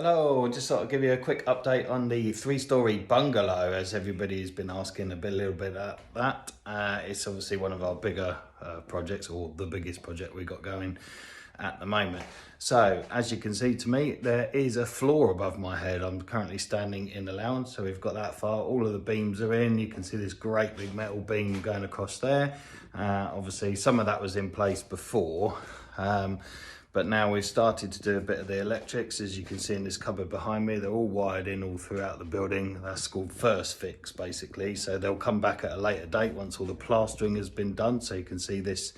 Hello, just thought I'd give you a quick update on the three-story bungalow, as everybody's been asking a little bit about that. It's obviously one of our bigger projects, or the biggest project we got going at the moment. So, as you can see to me, there is a floor above my head. I'm currently standing in the lounge, so we've got that far. All of the beams are in. You can see this great big metal beam going across there. Obviously, some of that was in place before. But now we've started to do a bit of the electrics. As you can see in this cupboard behind me, they're all wired in all throughout the building. That's called first fix, basically. So they'll come back at a later date once all the plastering has been done. So you can see this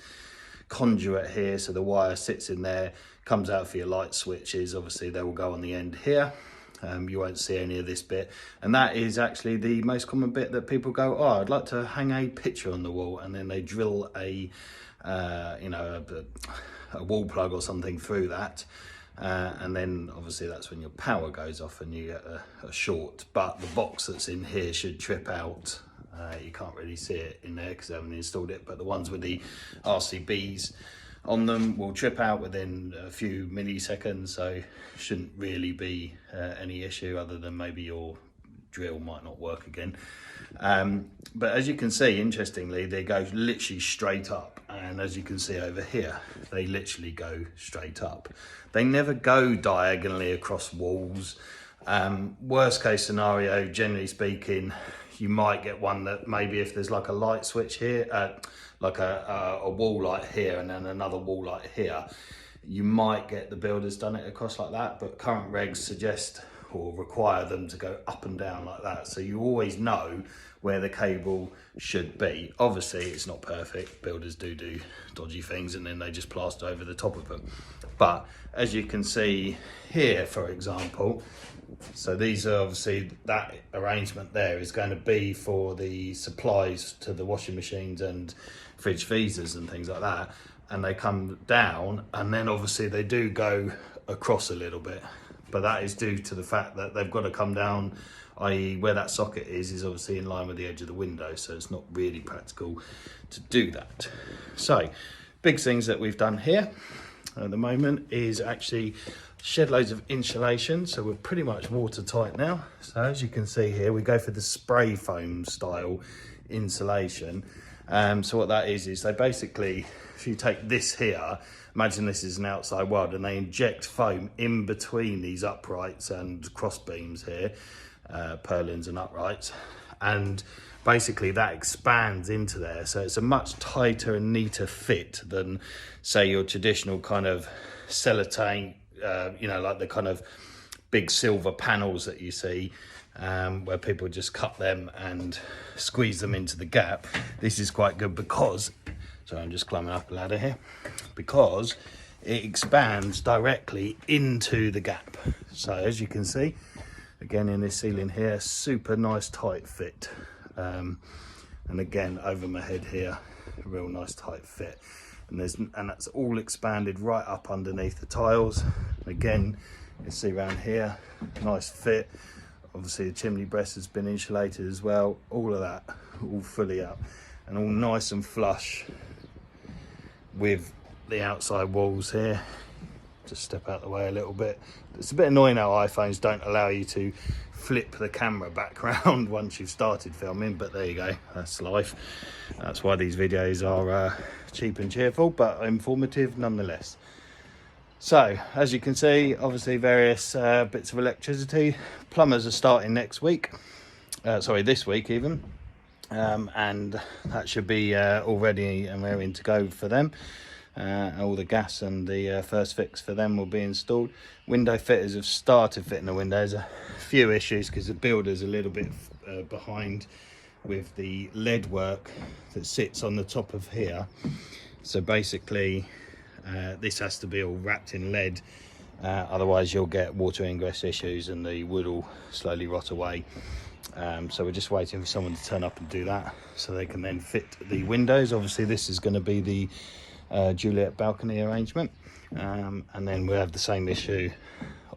conduit here. So the wire sits in there, comes out for your light switches. Obviously they will go on the end here. You won't see any of this bit. And that is actually the most common bit that people go, oh, I'd like to hang a picture on the wall. And then they drill a wall plug or something through that, and then obviously that's when your power goes off and you get a short. But the box that's in here should trip out. You can't really see it in there because I haven't installed it, but the ones with the RCBs on them will trip out within a few milliseconds, so shouldn't really be any issue, other than maybe your drill might not work again. But as you can see, interestingly, they go literally straight up, and as you can see over here, they literally go straight up. They never go diagonally across walls. Worst case scenario, generally speaking, you might get one that maybe if there's like a light switch here, like a wall light here and then another wall light here, you might get the builders done it across like that, but current regs suggest or require them to go up and down like that, so you always know where the cable should be. Obviously it's not perfect, builders do dodgy things and then they just plaster over the top of them. But as you can see here, for example, so these are obviously, that arrangement there is going to be for the supplies to the washing machines and fridge freezers and things like that, and they come down, and then obviously they do go across a little bit, but that is due to the fact that they've got to come down, i.e. where that socket is obviously in line with the edge of the window, so it's not really practical to do that. So big things that we've done here at the moment is actually shed loads of insulation, so we're pretty much watertight now. So as you can see here, we go for the spray foam style insulation. So what that is they basically, if you take this here, imagine this is an outside world, and they inject foam in between these uprights and cross beams here, purlins and uprights, and basically that expands into there, so it's a much tighter and neater fit than say your traditional kind of sellotape, like the kind of big silver panels that you see, where people just cut them and squeeze them into the gap. This is quite good because, so I'm just climbing up a ladder here, because it expands directly into the gap. So as you can see, again in this ceiling here, super nice tight fit. And again over my head here, a real nice tight fit. And that's all expanded right up underneath the tiles. Again, you see around here, nice fit. Obviously the chimney breast has been insulated as well. All of that, all fully up and all nice and flush with the outside walls here. Just step out the way a little bit. It's a bit annoying how iPhones don't allow you to flip the camera back around once you've started filming, but there you go, that's life. That's why these videos are cheap and cheerful, but informative nonetheless. So as you can see, obviously various bits of electricity. Plumbers are starting next week, this week even, and that should be all ready and raring to go for them. All the gas and the first fix for them will be installed. Window fitters have started fitting the windows. A few issues because the builder's a little bit behind with the lead work that sits on the top of here. So basically this has to be all wrapped in lead, otherwise you'll get water ingress issues and the wood will slowly rot away. So we're just waiting for someone to turn up and do that so they can then fit the windows. Obviously this is going to be the Juliet balcony arrangement, and then we'll have the same issue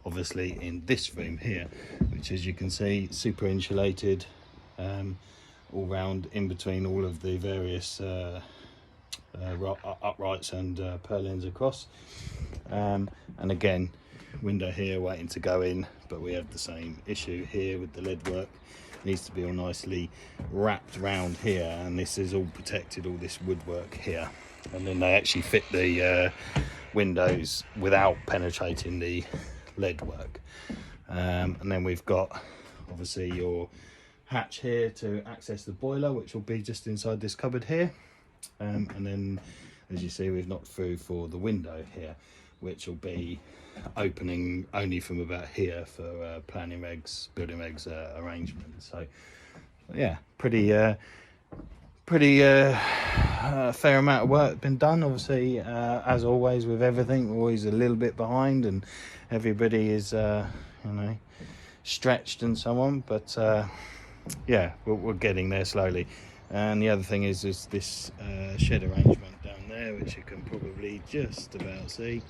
obviously in this room here, which as you can see, super insulated all round in between all of the various uprights and purlins across, and again window here waiting to go in, but we have the same issue here with the lead work. It needs to be all nicely wrapped round here, and this is all protected, all this woodwork here, and then they actually fit the windows without penetrating the lead work. And then we've got obviously your hatch here to access the boiler, which will be just inside this cupboard here, and then as you see we've knocked through for the window here, which will be opening only from about here for planning regs, building regs arrangements. So yeah, pretty fair amount of work been done. Obviously, as always with everything, we're always a little bit behind, and everybody is you know, stretched and so on, but yeah, we're getting there slowly. And the other thing is this shed arrangement down there, which you can probably just about see.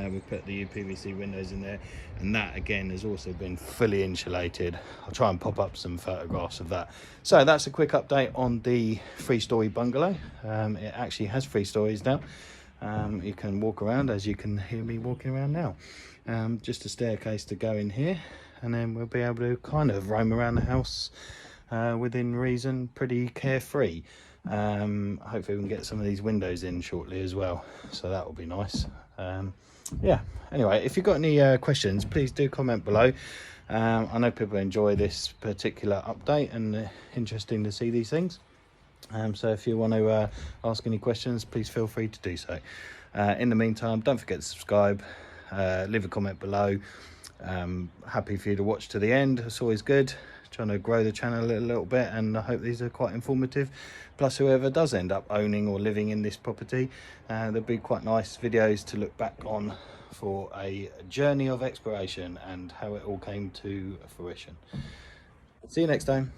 We put the UPVC windows in there, and that again has also been fully insulated. I'll try and pop up some photographs of that. So that's a quick update on the 3-story bungalow. It actually has 3 stories now. You can walk around, as you can hear me walking around now. Just a staircase to go in here, and then we'll be able to kind of roam around the house within reason, pretty carefree. Hopefully we can get some of these windows in shortly as well, so that will be nice. Yeah, anyway, if you've got any questions, please do comment below. I know people enjoy this particular update, and interesting to see these things. So if you want to ask any questions, please feel free to do so. In the meantime, don't forget to subscribe, leave a comment below. Happy for you to watch to the end. It's always good, trying to grow the channel a little bit, and I hope these are quite informative. Plus, whoever does end up owning or living in this property, there'll be quite nice videos to look back on for a journey of exploration and how it all came to fruition. See you next time.